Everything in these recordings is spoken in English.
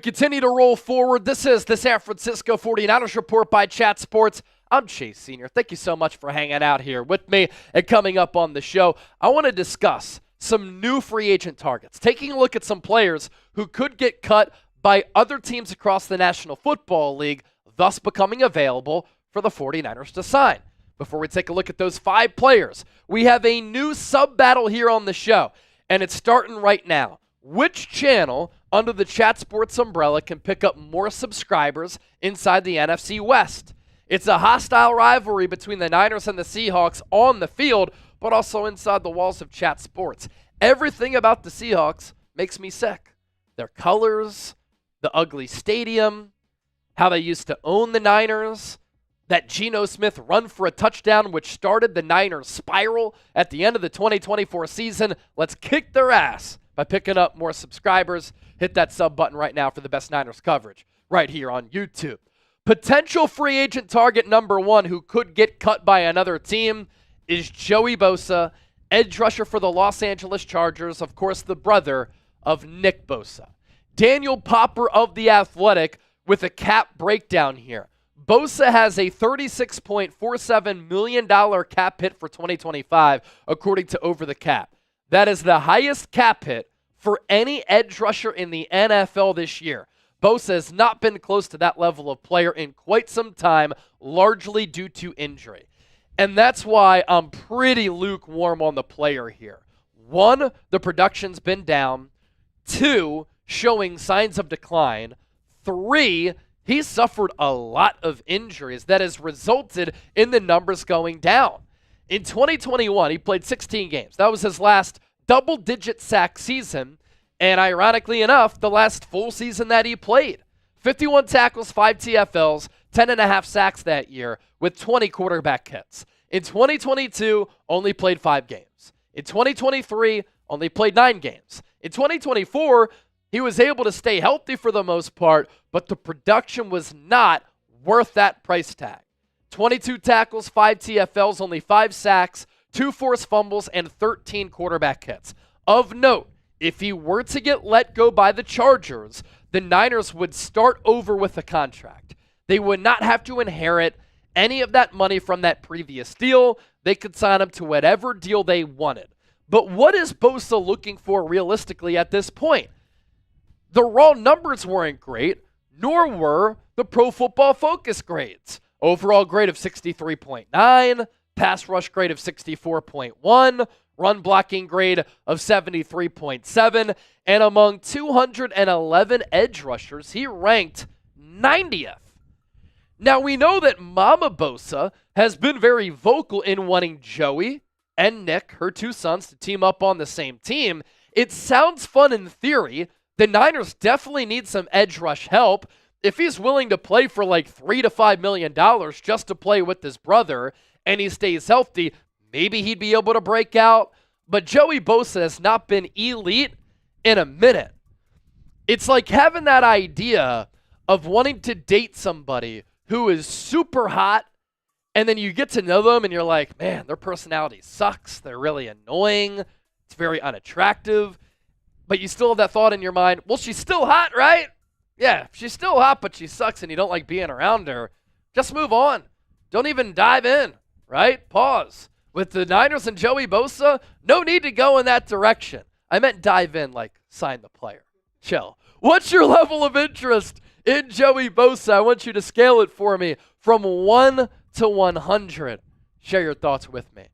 continue to roll forward. This is the San Francisco 49ers Report by Chat Sports. I'm Chase Sr. Thank you so much for hanging out here with me. And coming up on the show, I want to discuss some new free agent targets, taking a look at some players who could get cut by other teams across the National Football League, thus becoming available for the 49ers to sign. Before we take a look at those 5 players, we have a new sub-battle here on the show, and it's starting right now. Which channel under the Chat Sports umbrella can pick up more subscribers inside the NFC West? It's a hostile rivalry between the Niners and the Seahawks on the field, but also inside the walls of Chat Sports. Everything about the Seahawks makes me sick. Their colors, the ugly stadium, how they used to own the Niners, that Geno Smith run for a touchdown which started the Niners spiral at the end of the 2024 season. Let's kick their ass by picking up more subscribers. Hit that sub button right now for the best Niners coverage right here on YouTube. Potential free agent target number 1 who could get cut by another team is Joey Bosa, edge rusher for the Los Angeles Chargers, of course the brother of Nick Bosa. Daniel Popper of The Athletic with a cap breakdown here. Bosa has a $36.47 million cap hit for 2025, according to Over the Cap. That is the highest cap hit for any edge rusher in the NFL this year. Bosa has not been close to that level of player in quite some time, largely due to injury. And that's why I'm pretty lukewarm on the player here. 1, the production's been down. 2, showing signs of decline. 3, he's suffered a lot of injuries that has resulted in the numbers going down. In 2021, he played 16 games. That was his last double-digit sack season, and ironically enough, the last full season that he played. 51 tackles, 5 TFLs, 10.5 sacks that year with 20 quarterback hits. In 2022, only played 5 games. In 2023, only played 9 games. In 2024, he was able to stay healthy for the most part, but the production was not worth that price tag. 22 tackles, 5 TFLs, only 5 sacks, 2 forced fumbles, and 13 quarterback hits. Of note, if he were to get let go by the Chargers, the Niners would start over with a contract. They would not have to inherit any of that money from that previous deal. They could sign him to whatever deal they wanted. But what is Bosa looking for realistically at this point? The raw numbers weren't great, nor were the Pro Football Focus grades. Overall grade of 63.9, pass rush grade of 64.1, run blocking grade of 73.7, and among 211 edge rushers, he ranked 90th. Now, we know that Mama Bosa has been very vocal in wanting Joey and Nick, her 2 sons, to team up on the same team. It sounds fun in theory. The Niners definitely need some edge rush help. If he's willing to play for like $3 to $5 million just to play with his brother and he stays healthy, maybe he'd be able to break out. But Joey Bosa has not been elite in a minute. It's like having that idea of wanting to date somebody who is super hot, and then you get to know them and you're like, man, their personality sucks. They're really annoying. It's very unattractive. But you still have that thought in your mind, well, she's still hot, right? Yeah, she's still hot, but she sucks and you don't like being around her. Just move on. Don't even dive in, right? Pause. With the Niners and Joey Bosa, no need to go in that direction. I meant dive in like sign the player. Chill. What's your level of interest in Joey Bosa? I want you to scale it for me from 1 to 100. Share your thoughts with me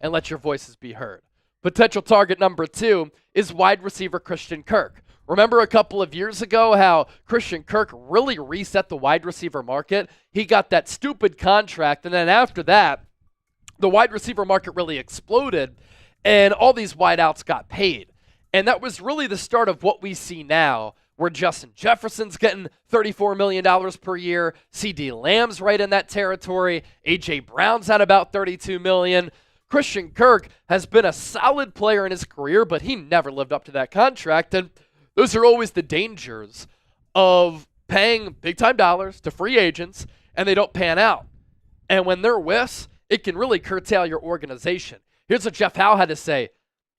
and let your voices be heard. Potential target number 2 is wide receiver Christian Kirk. Remember a couple of years ago how Christian Kirk really reset the wide receiver market? He got that stupid contract, and then after that, the wide receiver market really exploded, and all these wideouts got paid. And that was really the start of what we see now, where Justin Jefferson's getting $34 million per year, CD Lamb's right in that territory, A.J. Brown's at about $32 million. Christian Kirk has been a solid player in his career, but he never lived up to that contract, and those are always the dangers of paying big-time dollars to free agents, and they don't pan out. And when they're whiffs, it can really curtail your organization. Here's what Jeff Howe had to say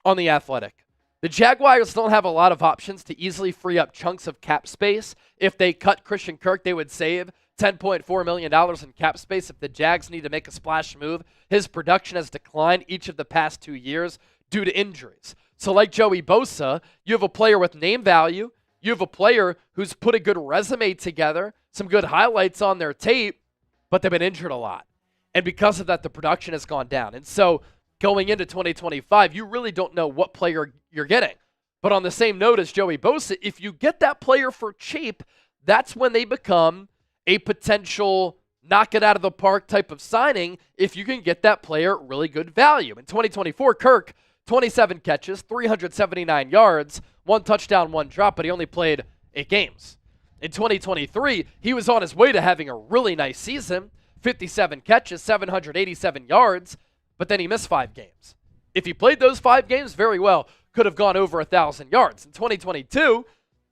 on The Athletic. The Jaguars don't have a lot of options to easily free up chunks of cap space. If they cut Christian Kirk, they would save $10.4 million in cap space. If the Jags need to make a splash move, his production has declined each of the past 2 years due to injuries. So like Joey Bosa, you have a player with name value. You have a player who's put a good resume together, some good highlights on their tape, but they've been injured a lot. And because of that, the production has gone down. And so going into 2025, you really don't know what player you're getting. But on the same note as Joey Bosa, if you get that player for cheap, that's when they become a potential knock it out of the park type of signing if you can get that player at really good value. In 2024, Kirk, 27 catches, 379 yards, 1 touchdown, 1 drop, but he only played 8 games. In 2023, he was on his way to having a really nice season, 57 catches, 787 yards, but then he missed 5 games. If he played those 5 games, very well, could have gone over 1,000 yards. In 2022,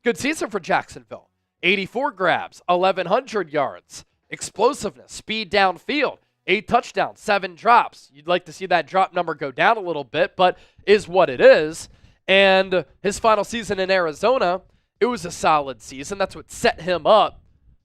good season for Jacksonville. 84 grabs, 1,100 yards, explosiveness, speed downfield, 8 touchdowns, 7 drops. You'd like to see that drop number go down a little bit, but is what it is. And his final season in Arizona, it was a solid season. That's what set him up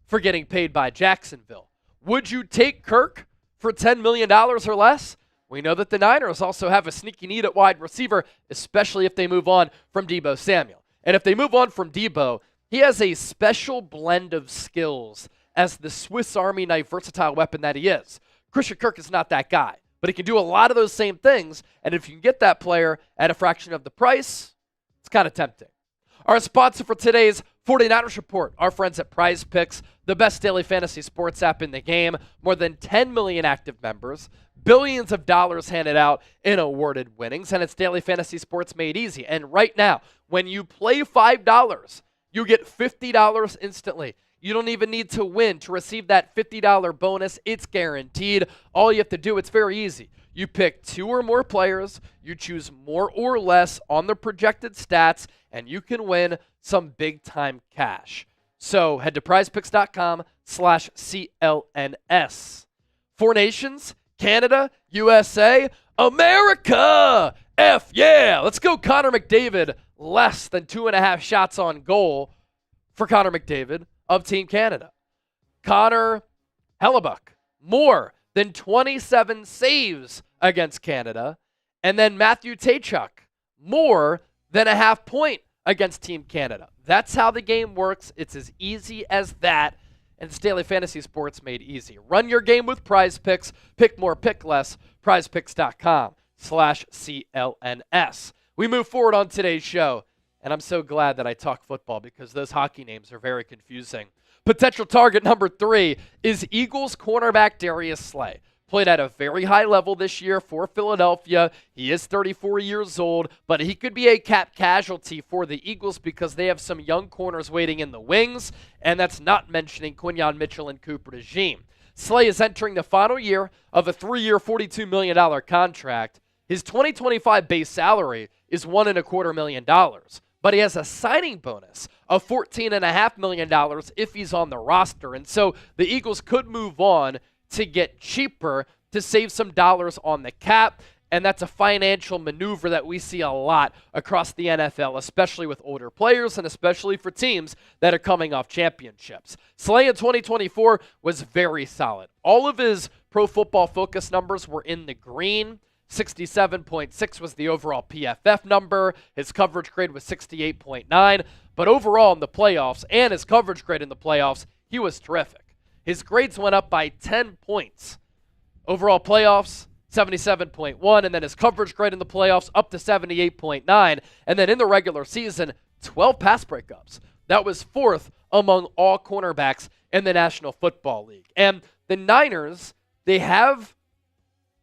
for getting paid by Jacksonville. Would you take Kirk for $10 million or less? We know that the Niners also have a sneaky need at wide receiver, especially if they move on from Deebo Samuel. And if they move on from Deebo, he has a special blend of skills as the Swiss Army knife versatile weapon that he is. Christian Kirk is not that guy, but he can do a lot of those same things, and if you can get that player at a fraction of the price, it's kind of tempting. Our sponsor for today's 49ers Report, our friends at PrizePicks, the best daily fantasy sports app in the game, more than 10 million active members, billions of dollars handed out in awarded winnings, and it's daily fantasy sports made easy. And right now, when you play $5, you get $50 instantly. You don't even need to win to receive that $50 bonus. It's guaranteed. All you have to do, it's very easy. You pick 2 or more players, you choose more or less on the projected stats, and you can win some big-time cash. So head to prizepicks.com/CLNS. 4 nations, Canada, USA, America! F yeah! Let's go Connor McDavid. Less than 2.5 shots on goal for Connor McDavid of Team Canada. Connor Hellebuck, more than 27 saves against Canada. And then Matthew Tkachuk, more than a half point against Team Canada. That's how the game works. It's as easy as that. And it's daily fantasy sports made easy. Run your game with PrizePicks. Pick more, pick less. PrizePicks.com/CLNS. We move forward on today's show, and I'm so glad that I talk football because those hockey names are very confusing. Potential target number 3 is Eagles cornerback Darius Slay. Played at a very high level this year for Philadelphia. He is 34 years old, but he could be a cap casualty for the Eagles because they have some young corners waiting in the wings, and that's not mentioning Quinyon Mitchell and Cooper DeJean. Slay is entering the final year of a 3-year, $42 million contract. His 2025 base salary is $1.25 million, but he has a signing bonus of $14.5 million if he's on the roster. And so the Eagles could move on to get cheaper to save some dollars on the cap, and that's a financial maneuver that we see a lot across the NFL, especially with older players and especially for teams that are coming off championships. Slay in 2024 was very solid. All of his Pro Football Focus numbers were in the green. 67.6 was the overall PFF number. His coverage grade was 68.9. But overall in the playoffs and his coverage grade in the playoffs, he was terrific. His grades went up by 10 points. Overall playoffs, 77.1. And then his coverage grade in the playoffs up to 78.9. And then in the regular season, 12 pass breakups. That was 4th among all cornerbacks in the National Football League. And the Niners, they have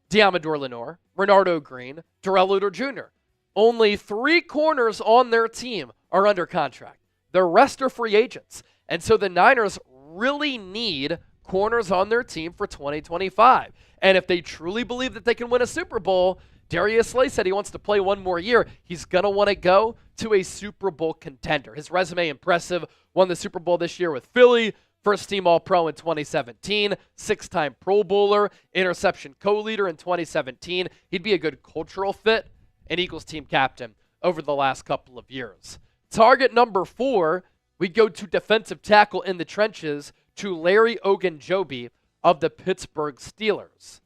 Deommodore Lenoir, Renardo Green, Terrell Luter Jr. Only 3 corners on their team are under contract. The rest are free agents. And so the Niners really need corners on their team for 2025. And if they truly believe that they can win a Super Bowl, Darius Slay said he wants to play 1 more year. He's going to want to go to a Super Bowl contender. His resume impressive. Won the Super Bowl this year with Philly. First team All-Pro in 2017, 6-time Pro Bowler, interception co-leader in 2017. He'd be a good cultural fit, and Eagles team captain over the last couple of years. Target number 4, we go to defensive tackle in the trenches to Larry Ogunjobi of the Pittsburgh Steelers.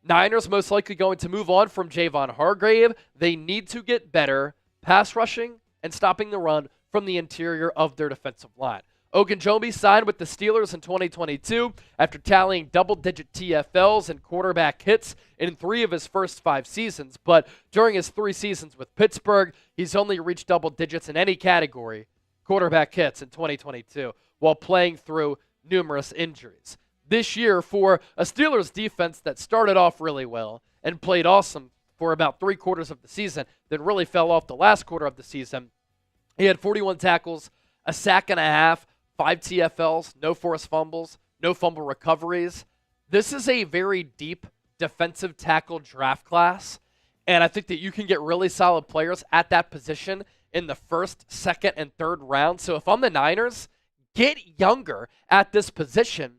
Niners most likely going to move on from Javon Hargrave. They need to get better pass rushing and stopping the run from the interior of their defensive line. Ogunjobi signed with the Steelers in 2022 after tallying double-digit TFLs and quarterback hits in 3 of his first 5 seasons, but during his 3 seasons with Pittsburgh, he's only reached double digits in any category, quarterback hits, in 2022, while playing through numerous injuries. This year, for a Steelers defense that started off really well and played awesome for about 3 quarters of the season, then really fell off the last quarter of the season, he had 41 tackles, a sack and a half, 5 TFLs, no forced fumbles, no fumble recoveries. This is a very deep defensive tackle draft class, and I think that you can get really solid players at that position in the 1st, 2nd, and 3rd round. So if I'm the Niners, get younger at this position.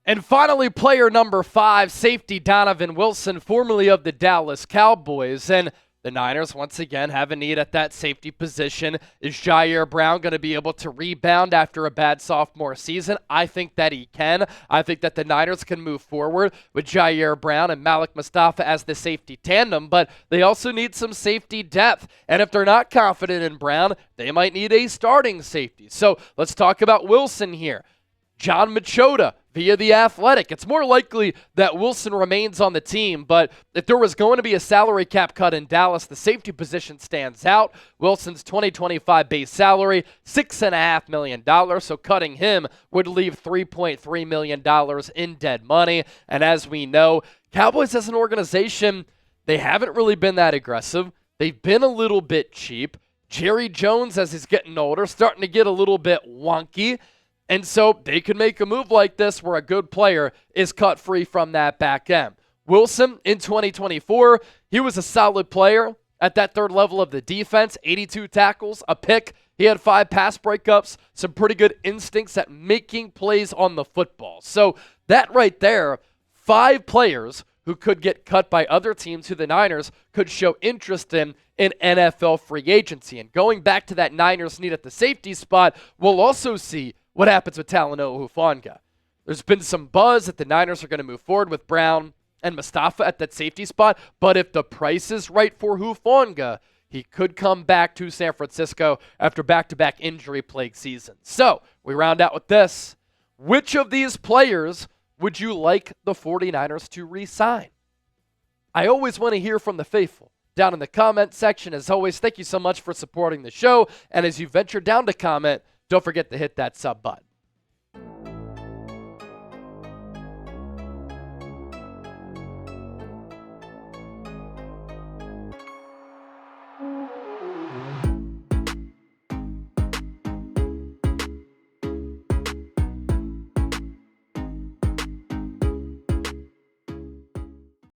And finally, player number 5, safety Donovan Wilson, formerly of the Dallas Cowboys. And the Niners, once again, have a need at that safety position. Is Jair Brown going to be able to rebound after a bad sophomore season? I think that he can. I think that the Niners can move forward with Jair Brown and Malik Mustafa as the safety tandem, but they also need some safety depth. And if they're not confident in Brown, they might need a starting safety. So let's talk about Wilson here. John Machota via The Athletic. It's more likely that Wilson remains on the team, but if there was going to be a salary cap cut in Dallas, the safety position stands out. Wilson's 2025 base salary, $6.5 million, so cutting him would leave $3.3 million in dead money. And as we know, Cowboys as an organization, they haven't really been that aggressive. They've been a little bit cheap. Jerry Jones, as he's getting older, starting to get a little bit wonky. And so they could make a move like this where a good player is cut free from that back end. Wilson, in 2024, he was a solid player at that 3rd level of the defense, 82 tackles, a pick. He had 5 pass breakups, some pretty good instincts at making plays on the football. So that right there, 5 players who could get cut by other teams who the Niners could show interest in NFL free agency. And going back to that Niners need at the safety spot, we'll also see what happens with Talanoa Hufanga. There's been some buzz that the Niners are going to move forward with Brown and Mustafa at that safety spot, but if the price is right for Hufanga, he could come back to San Francisco after back-to-back injury-plagued seasons. So, we round out with this. Which of these players would you like the 49ers to re-sign? I always want to hear from the faithful down in the comment section. As always, thank you so much for supporting the show, and as you venture down to comment, don't forget to hit that sub button.